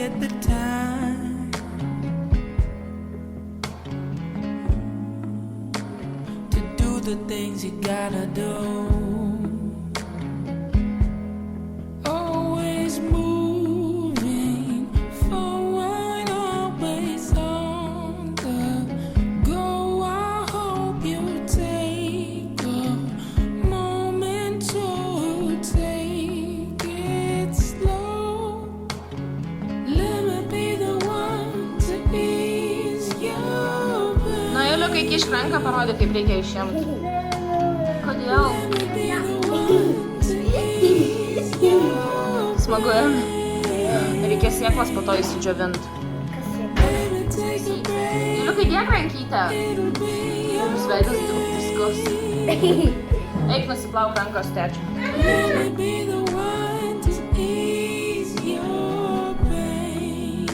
get the time to do the things you gotta do. Always moving forward, always on the go. I hope you take a moment to take it slow. Let me be the one to ease your pain. Na, Juliu, kai kišk ranką, parodyk, kaip reikia išimti. Kodėl? Smagu, reikia sėklas po to įsidžiovint. Juliu, kai dėk rankytę. Jums veidas diskus. Eik nusiplauk rankos, tečiu. Let me be the one to ease your pain.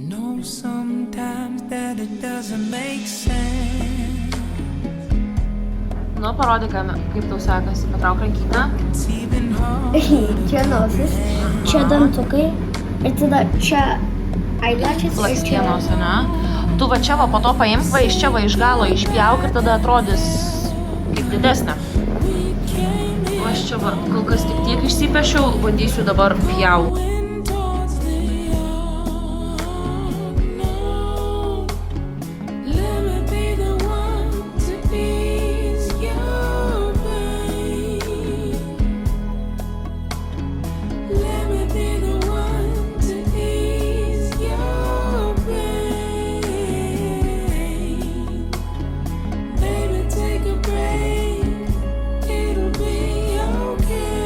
Know sometimes that it doesn't make sense. Nu, parodyk, kaip tau sekasi. Patrauk rankytę. It's even hard. Čia nosis, čia dantukai ir tada čia eilėčias ir čia. Plastienos, ne? Tu va čia va po to paimk, va iš čia va iš galo išpjauk ir tada atrodys kaip didesnė. O aš čia va kol kas tik tiek išsipešiau, bandysiu dabar pjaut. Going towards the unknown. Let me be the one to ease your pain. Let me be the one to ease your pain. Baby, take a break. It'll be okay.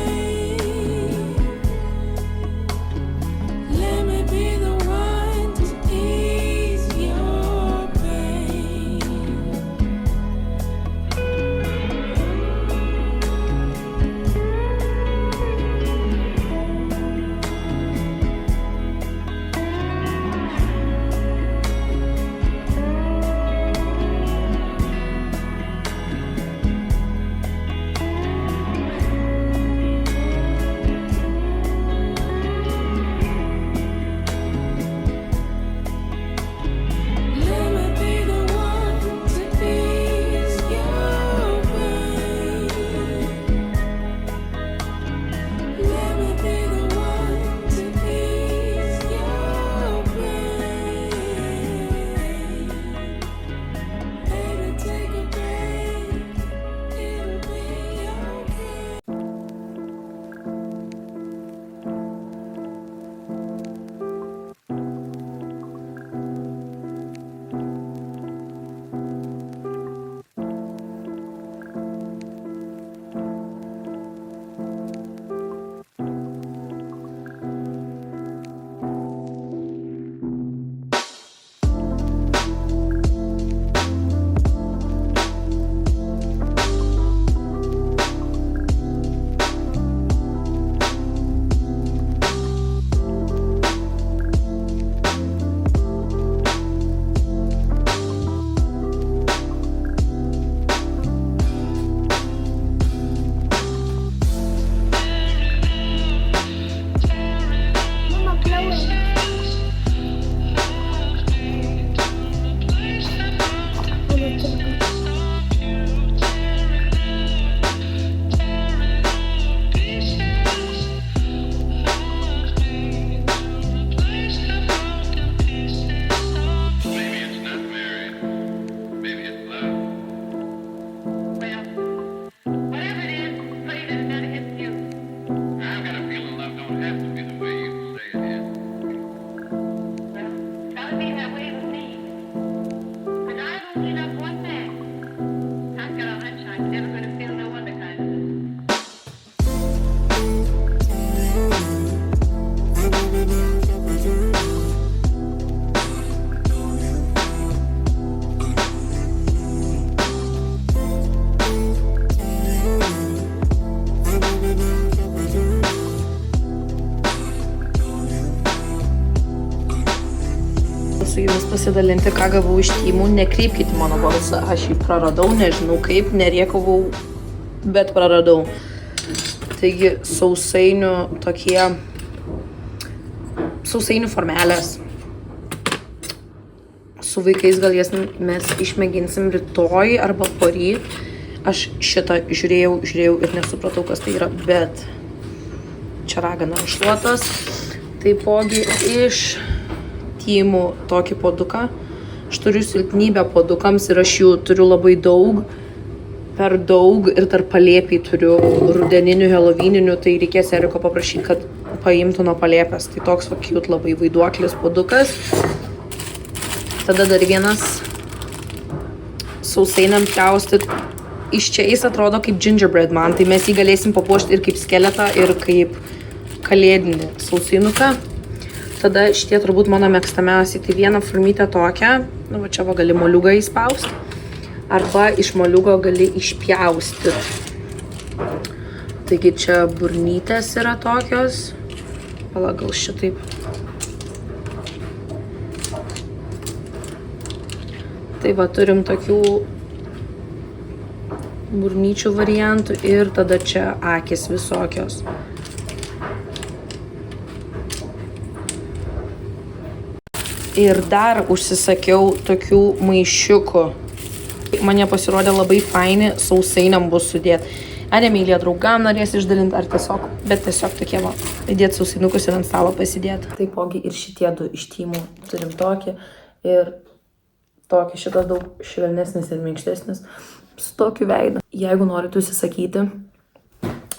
jumis pasidalinti, ką gavau iš Tymų. Nekreipkite mano balsą, aš jį praradau, nežinau kaip, nerėkavau, bet praradau. Taigi sausainių tokie, sausainių formelės. Su vaikais gal jas mes išmėginsim rytoj arba poryt. Aš šitą žiūrėjau ir nesupratau, kas tai yra, bet čia ragana rašluotas. Taipogi iš Tymų tokį puoduką. Aš turiu silpnybę puodukams ir aš jų turiu labai daug, per daug ir tarp palėpiai turiu rudeninių, helovyninių, tai reikės Eriko paprašyti, kad paimtų nuo palėpės. Tai toks va cute labai vaiduoklis puodukas. Tada dar vienas sausainiam pjaustyt. Iš čia jis atrodo kaip gingerbread man, tai mes jį galėsim papuošti ir kaip skeletą, ir kaip kalėdinį sausainuką. Tada šitie turbūt mano mėgstamiausiai, tai vieną formytę tokią, nu va čia va gali moliūgą įspausti, arba iš moliūgo gali išpjausti. Taigi čia burnytės yra tokios, pala gal šitaip. Tai va turim tokių burnyčių variantų ir tada čia akys visokios. Ir dar užsisakiau tokių maišiukų. Man jie pasirodė labai faini, sausainiam bus sudėti. Ar nemylė draugam norės išdalinti, ar tiesiog, bet tiesiog tokie va, įdėti sausainukus ir ant stalo pasidėti. Taipogi ir šitie du iš Tymų turim tokį ir tokį, šitas daug švelnesnis ir minkštesnis, su tokiu veidu. Jeigu norite užsisakyti,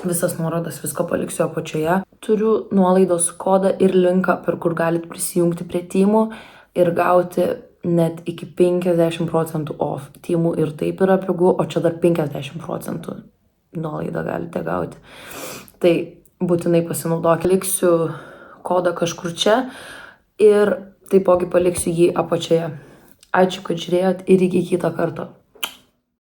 visas nuorodas visko paliksiu apačioje. Turiu nuolaidos kodą ir linką, per kur galite prisijungti prie Tymų ir gauti net iki 50% off. Tymų ir taip yra pigu, o čia dar 50% nuolaidą galite gauti. Tai būtinai pasinaudokite. Liksiu kodą kažkur čia ir taipogi paliksiu jį apačioje. Ačiū, kad žiūrėjot ir iki kito karto.